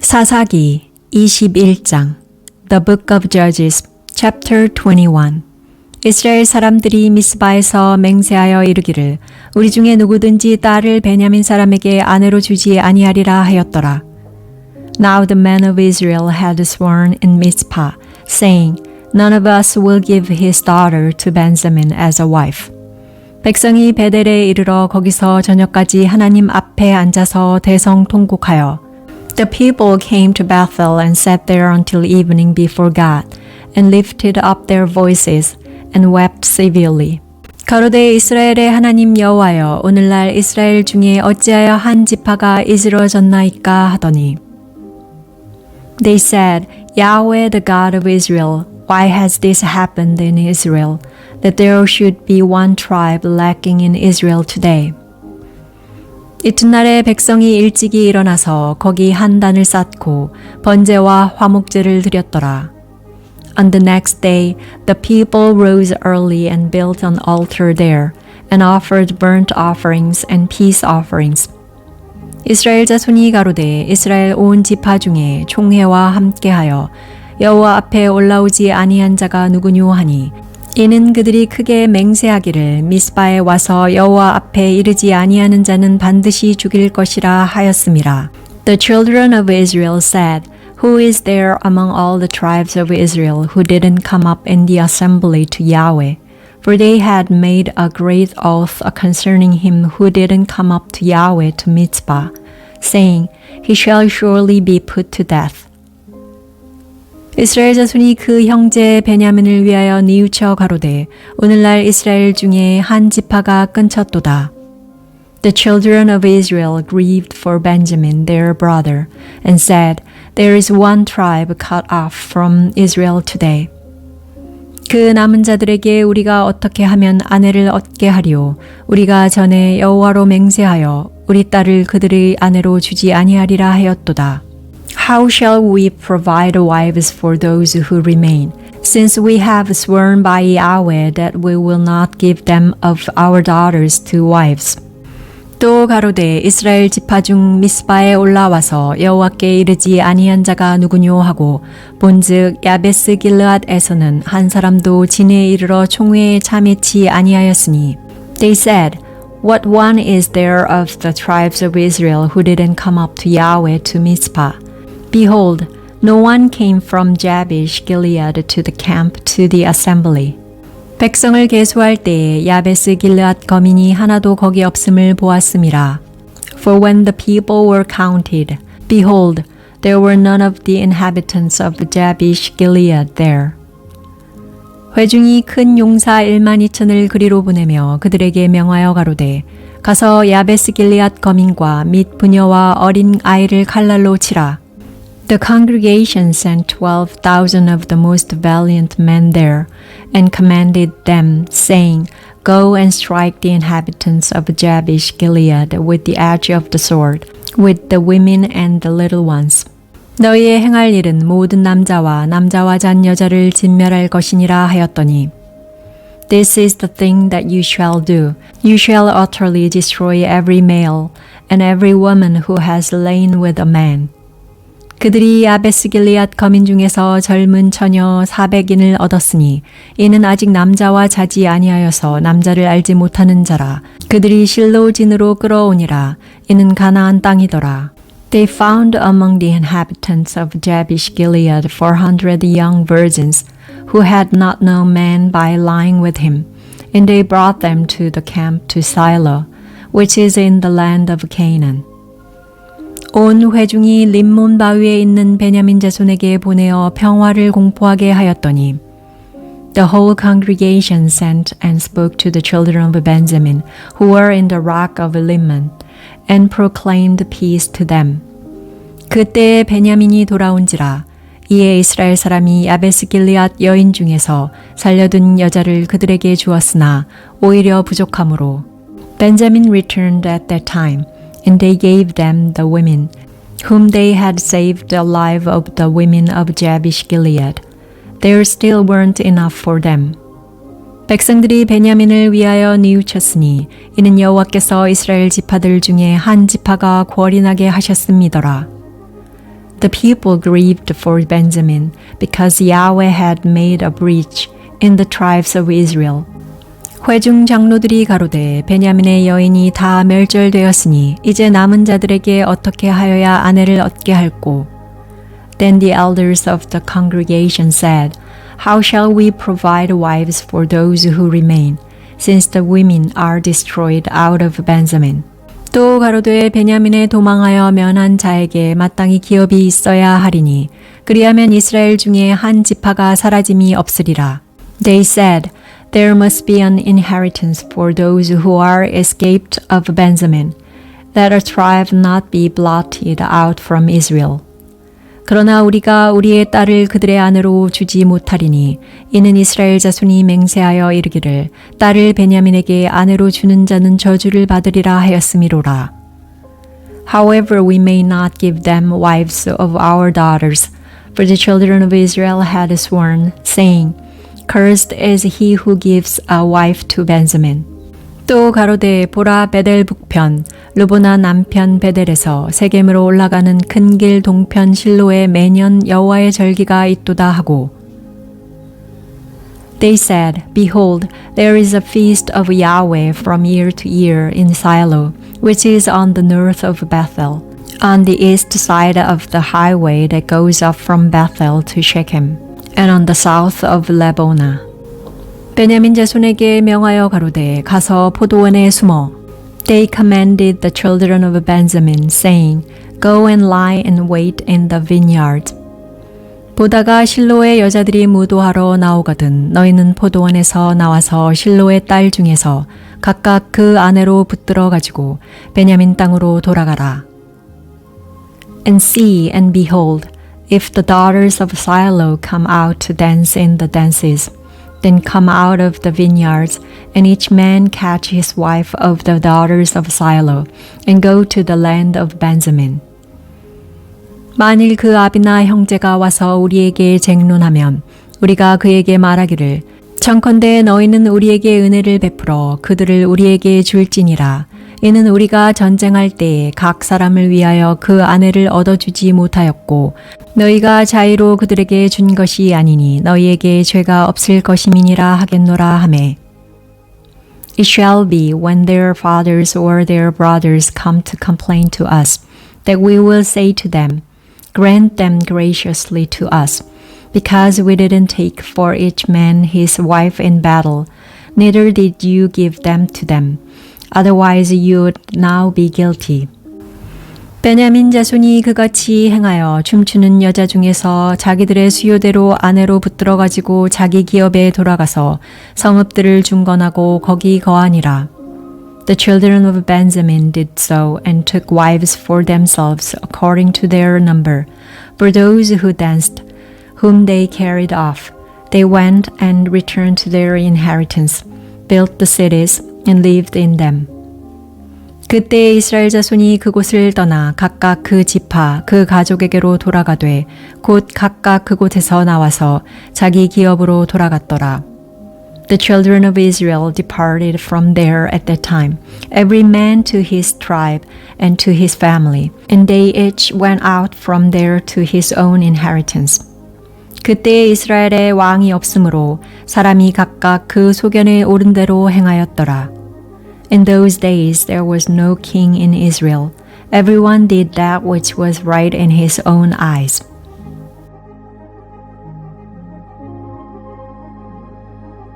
사사기 21장 The Book of Judges, Chapter 21 이스라엘 사람들이 미스바에서 맹세하여 이르기를 우리 중에 누구든지 딸을 베냐민 사람에게 아내로 주지 아니하리라 하였더라. Now the men of Israel had sworn in Mizpah, saying, None of us will give his daughter to Benjamin as a wife. 백성이 베델에 이르러 거기서 저녁까지 하나님 앞에 앉아서 대성통곡하여 The people came to Bethel and sat there until evening before God, and lifted up their voices, and wept severely. 가로되 이스라엘의 하나님 여호와여, 오늘날 이스라엘 중에 어찌하여 한 지파가 이스러졌나이까 하더니 They said, Yahweh the God of Israel, why has this happened in Israel, that there should be one tribe lacking in Israel today? 이튿날에 백성이 일찍이 일어나서 거기 한 단을 쌓고 번제와 화목제를 드렸더라. On the next day, the people rose early and built an altar there, and offered burnt offerings and peace offerings. 이스라엘 자손이 가로되 이스라엘 온 지파 중에 총회와 함께하여 여호와 앞에 올라오지 아니한 자가 누구뇨 하니 이는 그들이 크게 맹세하기를 미스바에 와서 여호와 앞에 이르지 아니하는 자는 반드시 죽일 것이라 하였음이라. The children of Israel said, Who is there among all the tribes of Israel who didn't come up in the assembly to Yahweh? For they had made a great oath concerning him who didn't come up to Yahweh to Mizpah, saying, He shall surely be put to death. 이스라엘 자손이 그 형제 베냐민을 위하여 뉘우쳐 가로되 오늘날 이스라엘 중에 한 지파가 끊쳤도다. The children of Israel grieved for Benjamin their brother and said, There is one tribe cut off from Israel today. 그 남은 자들에게 우리가 어떻게 하면 아내를 얻게 하리요? 우리가 전에 여호와로 맹세하여 우리 딸을 그들의 아내로 주지 아니하리라 하였도다. How shall we provide wives for those who remain, since we have sworn by Yahweh that we will not give them of our daughters to wives? 또 가로되 이스라엘 지파 중 미스바에 올라와서 여호와께 이르지 아니한 자가 누구뇨 하고 본즉 야베스 길르앗에서는 한 사람도 진에 이르러 총회에 참여치 아니하였으니 They said, What one is there of the tribes of Israel who didn't come up to Yahweh to Mizpah? Behold, no one came from Jabesh Gilead to the camp to the assembly. 백성을 계수할 때에 야베스 길르앗 거민이 하나도 거기 없음을 보았음이라. For when the people were counted, behold, there were none of the inhabitants of Jabesh Gilead there. 회중이 큰 용사 12,000을 그리로 보내며 그들에게 명하여 가로되 가서 야베스 길르앗 거민과 및 부녀와 어린 아이를 칼날로 치라. The congregation sent 12,000 of the most valiant men there, and commanded them, saying, Go and strike the inhabitants of Jabesh Gilead with the edge of the sword, with the women and the little ones. 너희의 행할 일은 모든 남자와 잔 여자를 진멸할 것이니라 하였더니 This is the thing that you shall do. You shall utterly destroy every male, and every woman who has lain with a man. 그들이 야베스 길르앗 거민 중에서 젊은 처녀 400인을 얻었으니 이는 아직 남자와 자지 아니하여서 남자를 알지 못하는 자라. 그들이 실로진으로 끌어오니라. 이는 가나안 땅이더라. They found among the inhabitants of Jabesh Gilead 400 young virgins who had not known man by lying with him, and they brought them to the camp to Shiloh, which is in the land of Canaan. 온 회중이 림몬 바위에 있는 베냐민 자손에게 보내어 평화를 공포하게 하였더니 The whole congregation sent and spoke to the children of Benjamin who were in the rock of Rimmon and proclaimed peace to them. 그때에 베냐민이 돌아온지라 이에 이스라엘 사람이 야베스 길르앗 여인 중에서 살려둔 여자를 그들에게 주었으나 오히려 부족하므로 Benjamin returned at that time. And they gave them the women, whom they had saved alive of the women of Jabesh Gilead. There still weren't enough for them. 백성들이 베냐민을 위하여 뉘우쳤으니 이는 여호와께서 이스라엘 지파들 중에 한 지파가 궐이 나게 하셨음이더라. The people grieved for Benjamin because Yahweh had made a breach in the tribes of Israel. 회중 장로들이 가로되 베냐민의 여인이 다 멸절되었으니 이제 남은 자들에게 어떻게 하여야 아내를 얻게 할꼬. Then the elders of the congregation said, How shall we provide wives for those who remain, since the women are destroyed out of Benjamin? 또 가로되 베냐민에 도망하여 면한 자에게 마땅히 기업이 있어야 하리니 그리하면 이스라엘 중에 한 지파가 사라짐이 없으리라. They said, There must be an inheritance for those who are escaped of Benjamin, that a tribe not be blotted out from Israel. 그러나 우리가 우리의 딸을 그들의 아내로 주지 못하리니 이는 이스라엘 자손이 맹세하여 이르기를 딸을 베냐민에게 아내로 주는 자는 저주를 받으리라 하였음이로라. However, we may not give them wives of our daughters, for the children of Israel had sworn, saying, Cursed is he who gives a wife to Benjamin. 또 가로되 보라 베델 북편 르보나 남편 베델에서 세겜으로 올라가는 큰 길 동편 실로에 매년 여호와의 절기가 있도다 하고 They said, Behold, there is a feast of Yahweh from year to year in Shiloh, which is on the north of Bethel, on the east side of the highway that goes up from Bethel to Shechem, and on the south of Lebonah. 베냐민 자손에게 명하여 가로되 가서 포도원에 숨어. They commanded the children of Benjamin, saying, Go and lie and wait in the vineyard. 보다가 실로의 여자들이 무도하러 나오거든 너희는 포도원에서 나와서 실로의 딸 중에서 각각 그 아내로 붙들어 가지고 베냐민 땅으로 돌아가라. And see and behold, if the daughters of Shiloh come out to dance in the dances, then come out of the vineyards, and each man catch his wife of the daughters of Shiloh, and go to the land of Benjamin. 만일 그 아비나 형제가 와서 우리에게 쟁론하면 우리가 그에게 말하기를 청컨대 너희는 우리에게 은혜를 베풀어 그들을 우리에게 줄지니라. 이는 우리가 전쟁할 때에 각 사람을 위하여 그 아내를 얻어주지 못하였고 너희가 자의로 그들에게 준 것이 아니니 너희에게 죄가 없을 것임이니라 하겠노라 하매 It shall be when their fathers or their brothers come to complain to us that we will say to them, Grant them graciously to us, because we didn't take for each man his wife in battle, neither did you give them to them. Otherwise you would now be guilty. 베냐민 자손이 그같이 행하여 춤추는 여자 중에서 자기들의 수요대로 아내로 붙들어 가지고 자기 기업에 돌아가서 성읍들을 중건하고 거기 거하니라. The children of Benjamin did so and took wives for themselves according to their number. For those who danced, whom they carried off, they went and returned to their inheritance, built the cities, and lived in them. 그때 이스라엘 자손이 그곳을 떠나 각각 그 지파, 그 가족에게로 돌아가되 곧 각각 그곳에서 나와서 자기 기업으로 돌아갔더라. The children of Israel departed from there at that time, every man to his tribe and to his family, and they each went out from there to his own inheritance. 그때 이스라엘에 왕이 없으므로 사람이 각각 그 소견에 오른 대로 행하였더라. In those days there was no king in Israel. Everyone did that which was right in his own eyes.